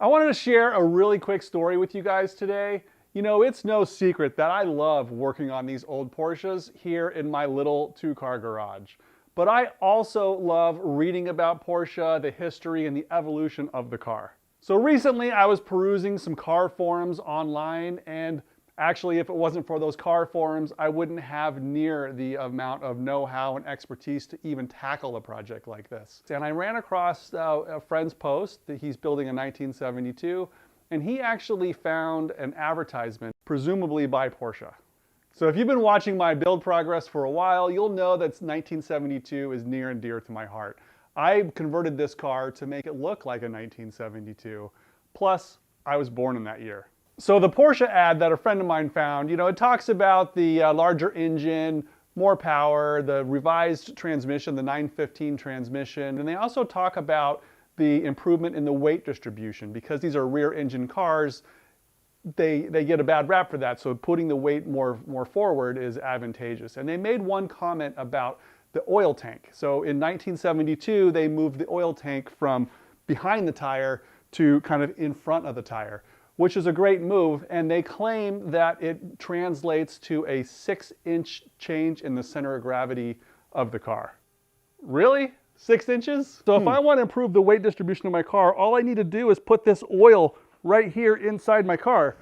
I wanted to share a really quick story with you guys today. You know, it's no secret that I love working on these old Porsches here in my little two-car garage. But I also love reading about Porsche, the history and the evolution of the car. So recently I was perusing some car forums online, and actually if it wasn't for those car forums, I wouldn't have near the amount of know-how and expertise to even tackle a project like this. And I ran across a friend's post that he's building a 1972, and he actually found an advertisement, presumably by Porsche. So if you've been watching my build progress for a while, you'll know that 1972 is near and dear to my heart. I converted this car to make it look like a 1972. Plus, I was born in that year. So the Porsche ad that a friend of mine found, you know, it talks about the larger engine, more power, the revised transmission, the 915 transmission, and they also talk about the improvement in the weight distribution. Because these are rear engine cars, they get a bad rap for that, so putting the weight more forward is advantageous. And they made one comment about the oil tank. So in 1972, they moved the oil tank from behind the tire to kind of in front of the tire, which is a great move, and they claim that it translates to a 6-inch change in the center of gravity of the car. Really? 6 inches? So if I want to improve the weight distribution of my car, all I need to do is put this oil right here inside my car.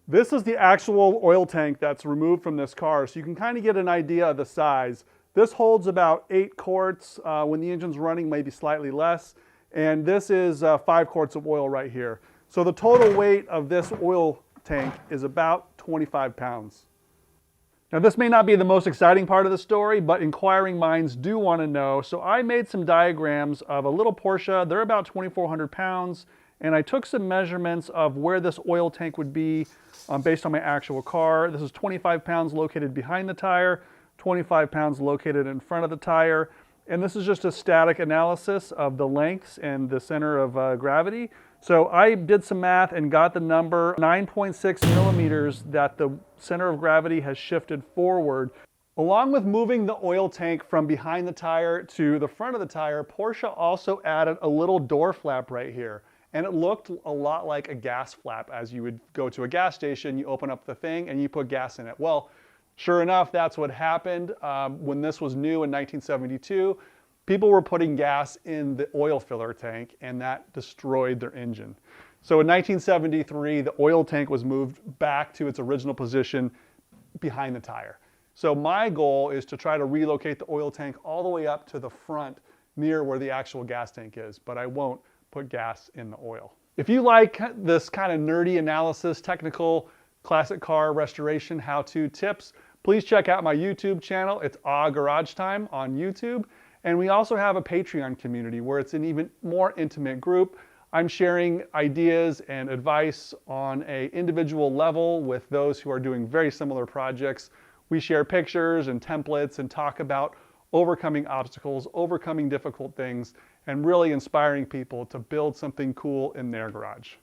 This is the actual oil tank that's removed from this car, so you can kind of get an idea of the size. This holds about 8 quarts. When the engine's running, maybe slightly less. And this is 5 quarts of oil right here. So the total weight of this oil tank is about 25 pounds. Now this may not be the most exciting part of the story, but inquiring minds do want to know. So I made some diagrams of a little Porsche. They're about 2,400 pounds. And I took some measurements of where this oil tank would be based on my actual car. This is 25 pounds located behind the tire, 25 pounds located in front of the tire. And this is just a static analysis of the lengths and the center of gravity. So I did some math and got the number 9.6 millimeters that the center of gravity has shifted forward. Along with moving the oil tank from behind the tire to the front of the tire, Porsche also added a little door flap right here. And it looked a lot like a gas flap. As you would go to a gas station, you open up the thing and you put gas in it. Well, sure enough, that's what happened. When this was new in 1972, people were putting gas in the oil filler tank, and that destroyed their engine. So in 1973, the oil tank was moved back to its original position behind the tire. So my goal is to try to relocate the oil tank all the way up to the front near where the actual gas tank is, but I won't put gas in the oil. If you like this kind of nerdy analysis, technical, classic car restoration how-to tips, please check out my YouTube channel. It's Garage Time on YouTube. And we also have a Patreon community where it's an even more intimate group. I'm sharing ideas and advice on an individual level with those who are doing very similar projects. We share pictures and templates and talk about overcoming obstacles, overcoming difficult things, and really inspiring people to build something cool in their garage.